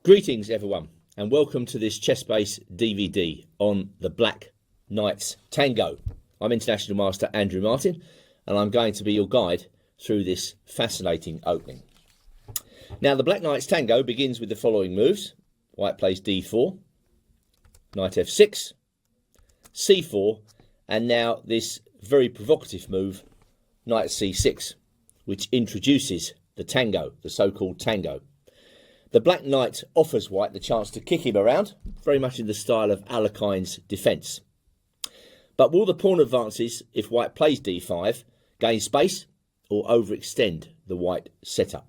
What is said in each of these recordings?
Greetings everyone and welcome to this chess-based DVD on the Black Knights Tango. I'm International Master Andrew Martin and I'm going to be your guide through this fascinating opening. Now the Black Knights Tango begins with the following moves. White plays d4, knight f6, c4 and now this very provocative move, knight c6, which introduces the tango, the so-called tango. The Black Knight offers White the chance to kick him around, very much in the style of Alekhine's defence. But will the pawn advances, if White plays d5, gain space or overextend the White setup?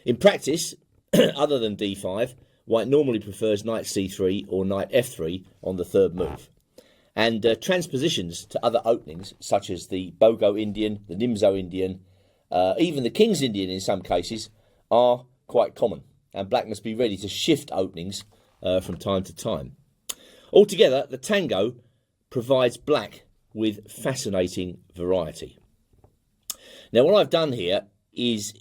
In practice, other than d5, White normally prefers knight c3 or knight f3 on the third move. And transpositions to other openings, such as the Bogo Indian, the Nimzo Indian, even the King's Indian in some cases, are quite common, and Black must be ready to shift openings from time to time. Altogether, the tango provides Black with fascinating variety. Now, what I've done here is,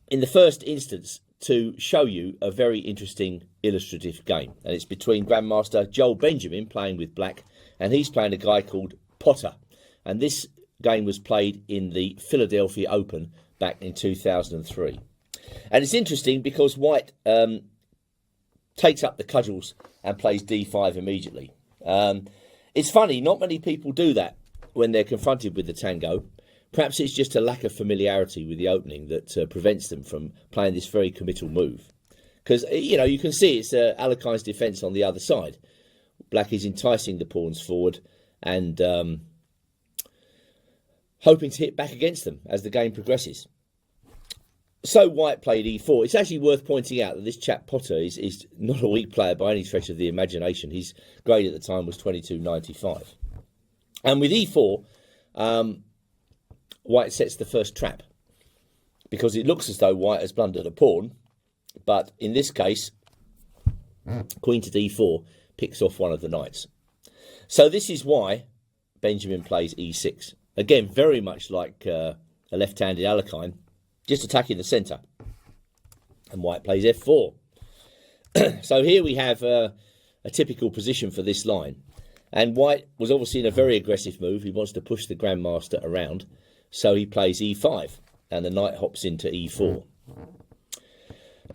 in the first instance, to show you a very interesting illustrative game, and it's between Grandmaster Joel Benjamin playing with Black, and he's playing a guy called Potter, and this game was played in the Philadelphia Open back in 2003. And it's interesting because White takes up the cudgels and plays d5 immediately. It's funny, not many people do that when they're confronted with the tango. Perhaps it's just a lack of familiarity with the opening that prevents them from playing this very committal move. Because, you know, you can see it's Alekhine's defence on the other side. Black is enticing the pawns forward and hoping to hit back against them as the game progresses. So White played e4. It's actually worth pointing out that this chap Potter is not a weak player by any stretch of the imagination. His grade at the time was 22.95. And with e4, White sets the first trap, because it looks as though White has blundered a pawn, but in this case, queen to d4 picks off one of the knights. So this is why Benjamin plays e6. Again, very much like a left-handed Alekhine, just attacking the centre. And White plays f4. So here we have a typical position for this line. And White was obviously in a very aggressive move. He wants to push the Grandmaster around. So he plays e5. And the knight hops into e4.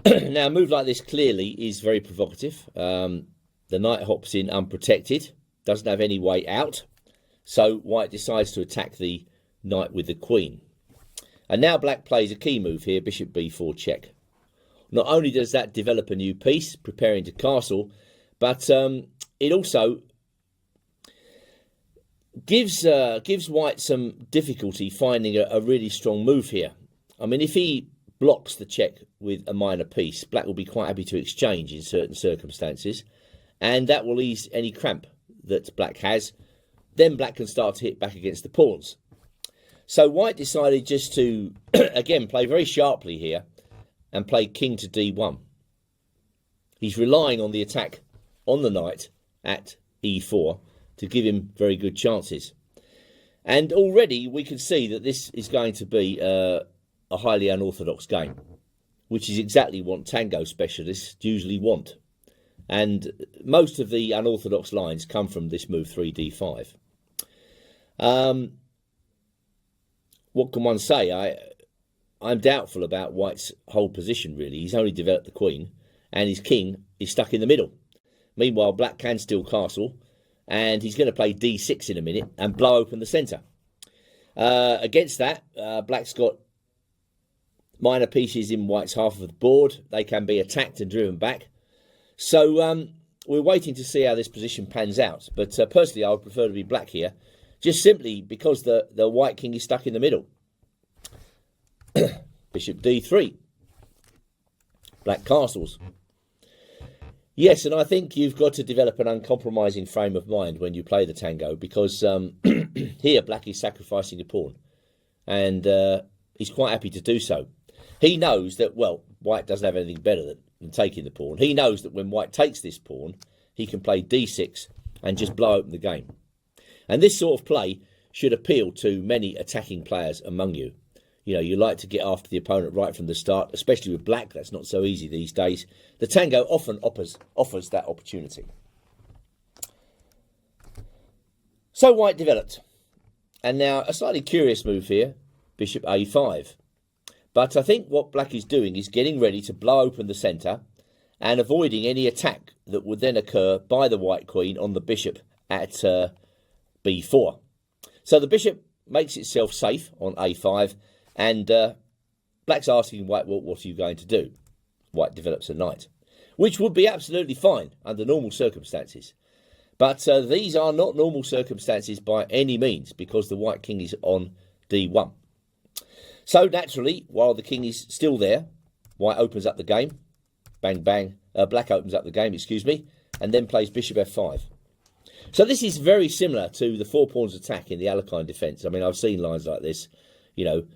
Now, a move like this clearly is very provocative. The knight hops in unprotected. Doesn't have any way out. So White decides to attack the knight with the queen. And now Black plays a key move here, bishop b4 check. Not only does that develop a new piece, preparing to castle, but it also gives White some difficulty finding a really strong move here. I mean, if he blocks the check with a minor piece, Black will be quite happy to exchange in certain circumstances, and that will ease any cramp that Black has. Then Black can start to hit back against the pawns. So White decided just to, again, play very sharply here and play king to d1. He's relying on the attack on the knight at e4 to give him very good chances. And already we can see that this is going to be a highly unorthodox game, which is exactly what tango specialists usually want. And most of the unorthodox lines come from this move 3d5. What can one say? I'm doubtful about White's whole position, really. He's only developed the queen, and his king is stuck in the middle. Meanwhile, Black can still castle, and he's going to play d6 in a minute and blow open the centre. Against that, Black's got minor pieces in White's half of the board. They can be attacked and driven back. So we're waiting to see how this position pans out. But personally, I would prefer to be Black here, just simply because the White king is stuck in the middle. Bishop d3. Black castles. Yes, and I think you've got to develop an uncompromising frame of mind when you play the tango, because here Black is sacrificing a pawn. And he's quite happy to do so. He knows that, well, White doesn't have anything better than taking the pawn. He knows that when White takes this pawn, he can play d6 and just blow open the game. And this sort of play should appeal to many attacking players among you. You know, you like to get after the opponent right from the start, especially with black. That's not so easy these days. The tango often offers that opportunity. So white developed. And now a slightly curious move here, bishop a5. But I think what black is doing is getting ready to blow open the centre and avoiding any attack that would then occur by the white queen on the bishop at b4. So the bishop makes itself safe on a5, and black's asking white, well, what are you going to do? White develops a knight, which would be absolutely fine under normal circumstances. But these are not normal circumstances by any means, because the white king is on d1. So naturally, while the king is still there, white opens up the game. Bang, bang. Black opens up the game, excuse me, and then plays bishop f5. So this is very similar to the 4 pawns attack in the Alekhine defence. I mean, I've seen lines like this, you know,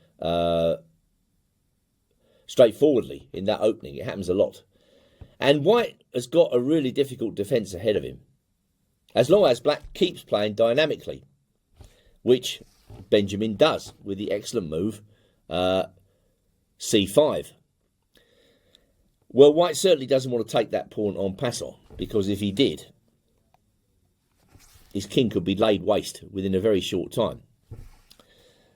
straightforwardly in that opening. It happens a lot. And white has got a really difficult defence ahead of him, as long as black keeps playing dynamically, which Benjamin does with the excellent move c5. Well, white certainly doesn't want to take that pawn en passant, because if he did, his king could be laid waste within a very short time.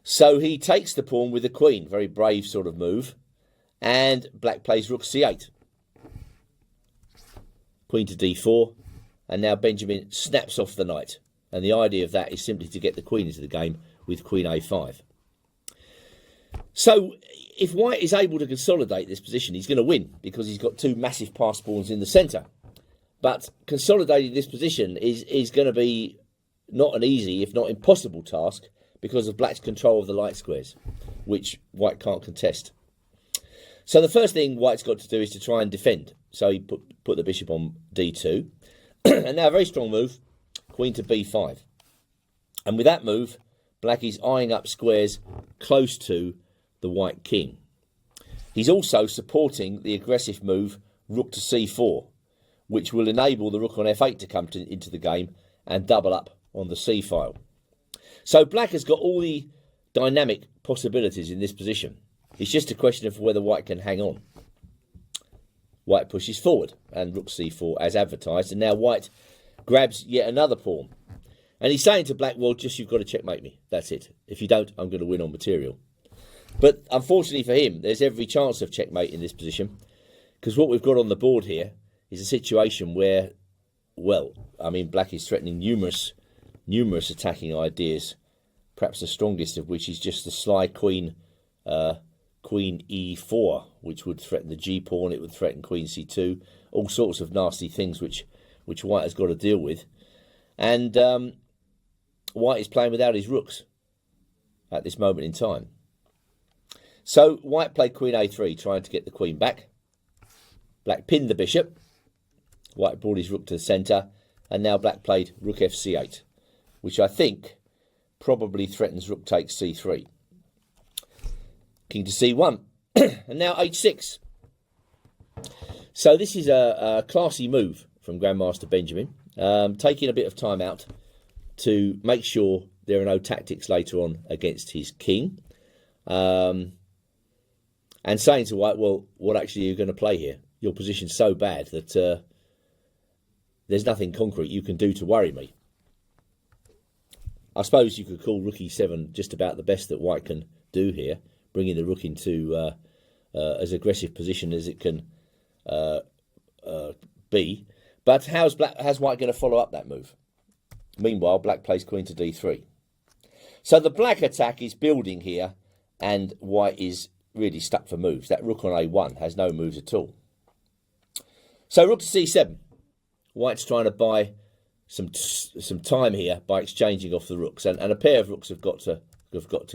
So he takes the pawn with the queen, very brave sort of move, and black plays rook c8. Queen to d4, and now Benjamin snaps off the knight. And the idea of that is simply to get the queen into the game with queen a5. So if white is able to consolidate this position, he's going to win, because he's got 2 massive pass pawns in the centre. But consolidating this position is going to be not an easy, if not impossible task, because of black's control of the light squares, which white can't contest. So the first thing white's got to do is to try and defend. So he put the bishop on d2. And now a very strong move, queen to b5. And with that move, black is eyeing up squares close to the white king. He's also supporting the aggressive move rook to c4, which will enable the rook on f8 to come into the game and double up on the c file. So black has got all the dynamic possibilities in this position. It's just a question of whether white can hang on. White pushes forward and rook c4 as advertised, and now white grabs yet another pawn. And he's saying to black, well, just you've got to checkmate me. That's it. If you don't, I'm going to win on material. But unfortunately for him, there's every chance of checkmate in this position, because what we've got on the board here is a situation where, well, I mean, black is threatening numerous attacking ideas, perhaps the strongest of which is just the sly queen e4, which would threaten the g-pawn. It would threaten queen c2, all sorts of nasty things which white has got to deal with. And white is playing without his rooks at this moment in time. So white played queen a3, trying to get the queen back. Black pinned the bishop. White brought his rook to the centre, and now black played rook fc8, which I think probably threatens rook takes c3. King to c1, and now h6. So this is a classy move from Grandmaster Benjamin, taking a bit of time out to make sure there are no tactics later on against his king, and saying to white, well, what actually are you going to play here? Your position's so bad that there's nothing concrete you can do to worry me. I suppose you could call rook e7 just about the best that white can do here, bringing the rook into as aggressive position as it can be. But how's white going to follow up that move? Meanwhile, black plays queen to d3. So the black attack is building here, and white is really stuck for moves. That rook on a1 has no moves at all. So rook to c7. White's trying to buy some time here by exchanging off the rooks, and a pair of rooks have got to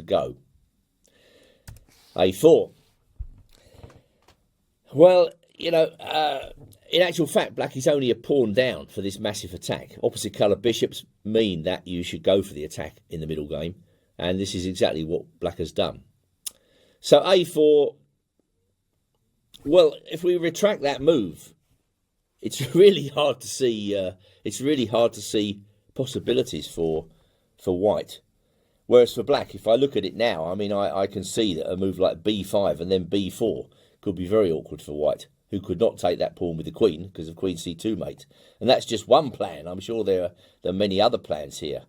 go. a4. Well, you know, in actual fact, black is only a pawn down for this massive attack. Opposite colour bishops mean that you should go for the attack in the middle game, and this is exactly what black has done. So a4. Well, if we retract that move, it's really hard to see. It's really hard to see possibilities for white. Whereas for black, if I look at it now, I mean, I can see that a move like b5 and then b4 could be very awkward for white, who could not take that pawn with the queen because of queen c2 mate. And that's just one plan. I'm sure there are many other plans here.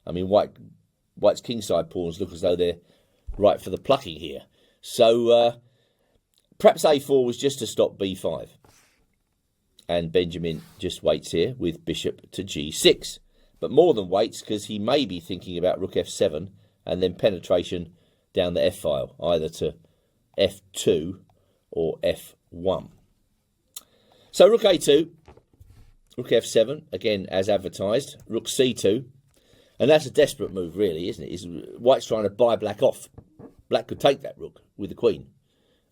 I mean, white's kingside pawns look as though they're right for the plucking here. So perhaps a4 was just to stop b5. And Benjamin just waits here with bishop to g6. But more than waits, because he may be thinking about rook f7 and then penetration down the f-file, either to f2 or f1. So rook a2, rook f7, again as advertised, rook c2. And that's a desperate move, really, isn't it? White's trying to buy black off. Black could take that rook with the queen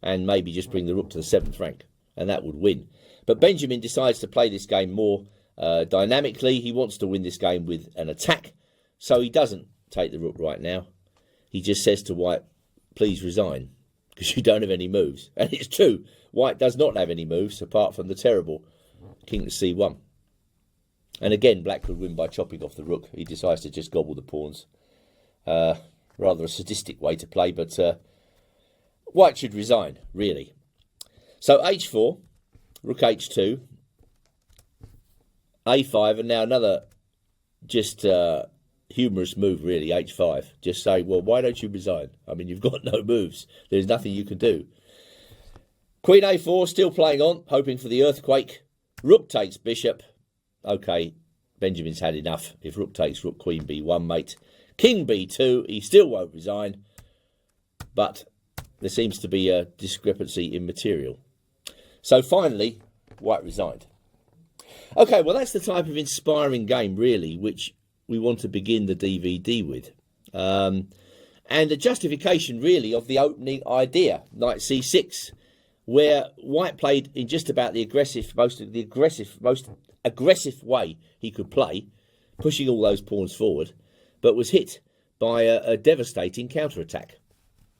and maybe just bring the rook to the 7th rank, and that would win. But Benjamin decides to play this game more dynamically. He wants to win this game with an attack, so he doesn't take the rook right now. He just says to white, please resign, because you don't have any moves. And it's true, white does not have any moves apart from the terrible king to c1. And again, black could win by chopping off the rook. He decides to just gobble the pawns. Rather a sadistic way to play, but white should resign, really. So h4, rook h2, a5, and now another just humorous move, really, h5. Just say, well, why don't you resign? I mean, you've got no moves. There's nothing you can do. Queen a4, still playing on, hoping for the earthquake. Rook takes bishop. Okay, Benjamin's had enough. If rook takes rook, queen b1, mate. King b2, he still won't resign. But there seems to be a discrepancy in material. So finally, white resigned. Okay, well, that's the type of inspiring game, really, which we want to begin the DVD with. And a justification, really, of the opening idea, knight c6, where white played in just about the most aggressive way he could play, pushing all those pawns forward, but was hit by a devastating counterattack.